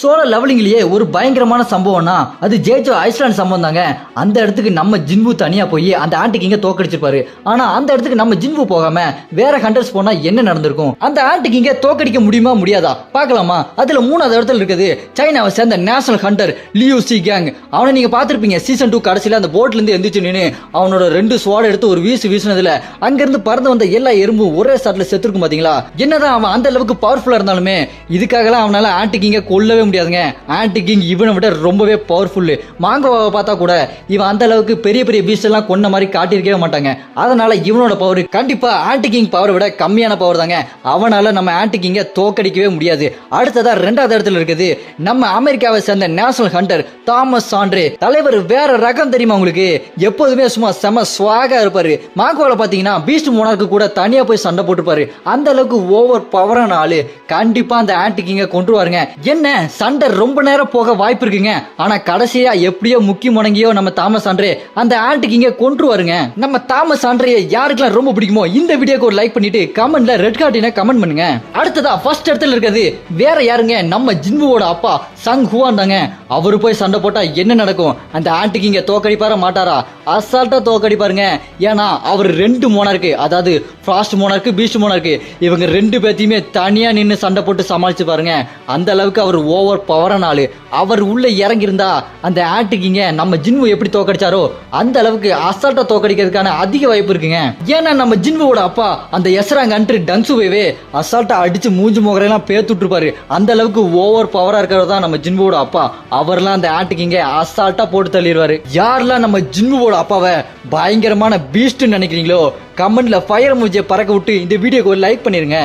Solo லெவலிங்லயே ஒரு பயங்கரமான சம்பவம்னா அது ஜேஜோ ஐஸ்லாண்ட் சம்பவம் தாங்க. அந்த இடத்துக்கு நம்ம ஜின்வு தனியா போய் அந்த ஆன்டி கிங்க தோக்கடிச்சிருப்பாரு. ஆனா அந்த இடத்துக்கு நம்ம ஜின்வு போகாம வேற ஹண்டர்ஸ் போனா என்ன நடந்திருக்கும்? அந்த ஆன்டி கிங்க தோக்கடிக்க முடியுமா முடியாதா பார்க்கலாமா? அதுல மூணாவது இடத்துல இருக்குது சைனாவை சேர்ந்த நேஷனல் ஹண்டர் லியூ சி கேங். அவனை நீங்க பாத்திருப்பீங்க சீசன் 2 கடைசியில அந்த போட்ல இருந்து எந்திரிச்சு நின்று அவனோட 2 ஸ்வாட் எடுத்து ஒரு வீசினதுல அங்கிருந்து பறந்து வந்த எல்லா எறும்பும் ஒரே ஷாட்ல செத்துருக்கும் பாத்தீங்களா? என்னதான் அவன் அந்த அளவுக்கு பவர்ஃபுல்லா இருந்தாலுமே இதுக்காகலாம் அவனால ஆன்டி கிங்க கொல்லவே முடியாதுங்க. ஆன்டி கிங் இவனை விட ரொம்பவே பவர்ஃபுல். மாங்கோவாவை பார்த்தா கூட இவன் அந்த அளவுக்கு பெரிய பெரிய பீஸ்ட் எல்லாம் கொன்ன மாதிரி காட்டியிருக்கவே மாட்டாங்க. அதனால இவனோட பவர் கண்டிப்பா ஆன்டி கிங் பவரை விட கம்மியான பவர் தாங்க. அவனால நம்ம ஆன்டி கிங்க தோக்கடிக்கவே முடியாது. அடுத்ததா 2வது இடத்துல இருக்குது நம்ம அமெரிக்காவை சேர்ந்த நேஷனல் ஹண்டர் தாமஸ் சாண்ட்ரே. தலைவர் வேற ரகம் தெரியுமா உங்களுக்கு? எப்போதுமே சும்மா செம ஸ்வாகா இருப்பாரு. மாங்கோவால பாத்தீங்கன்னா பீஸ்ட் மோனார்க்கு கூட தனியா போய் சண்டை போட்டுப்பாரு. அந்த அளவுக்கு ஓவர் பவரான ஆளு. கண்டிப்பா அந்த ஆன்டி கிங்க கொன்றுவாருங்க. என்ன சண்டை ரொம்ப நேரம் போக வாய்ப்பு இருக்குங்க. ஆனா கடைசியா எப்படியோ முக்கி முடங்கியோ நம்ம தாமஸ் சாண்ட்ரே அந்த ஆன்டி கிங்க கொன்றுவாருங்க. நம்ம தாமஸ் சாண்ட்ரே யாருக்கெல்லாம் ரொம்ப பிடிக்குமோ இந்த வீடியோக்கு ஒரு லைக் பண்ணிட்டு கமெண்ட்ல ரெட் கார்டின கமெண்ட் பண்ணுங்க. அடுத்ததா ஃபர்ஸ்ட் இடத்துல இருக்கிறது வேற யாருங்க? நம்ம ஜின்வுவோட அப்பா சங் ஹுவான் தாங்க. அவரு போய் சண்டை போட்டா என்ன நடக்கும்? அந்த ஆன்டி கிங்க தோக்கடிப்பாரா மாட்டாரா? அசால்ட்டா தோக்கடிப்பாருங்க. ஏன்னா அவர் 2 மோனார்க்கு, அதாவது ஃப்ராஸ்ட் மோனார்க்கு பீஸ்ட் மோனார்க்கு, இவங்க 2 பேத்தையுமே தனியா நின்று சண்டை போட்டு சமாளிச்சு பாருங்க. அந்த அளவுக்கு அவர் ஓவர் பவரான ஆளு. அவர் உள்ள இறங்கி இருந்தா அந்த ஆன்டி கிங்க நம்ம ஜின்வு எப்படி தோக்கடிச்சாரோ அந்த அளவுக்கு அசால்ட்டா தோக்கடிக்கிறதுக்கான அதிக வாய்ப்பு இருக்குங்க. ஏன்னா நம்ம ஜின்வுவோட அப்பா அந்த எஸ்ராங் அன்ட்ரி டங்சுவே அசால்ட்டா அடிச்சு மூஞ்சி முகரையெல்லாம் பேத்துட்டு இருப்பாரு. அந்த அளவுக்கு ஓவர் பவரா இருக்கிறது தான் நம்ம ஜின்வுவோட அப்பா. அவர்லாம் அந்த ஆன்டி கிங்க அசால்ட்டா போட்டு தள்ளிடுவாரு. யாரெல்லாம் நம்ம ஜின்வுவோட அப்பாவை பயங்கரமான பீஸ்ட் நினைக்கிறீங்களோ கமெண்ட்ல ஃபயர் மூஞ்சியை பறக்க விட்டு இந்த வீடியோக்கு ஒரு லைக் பண்ணிருங்க.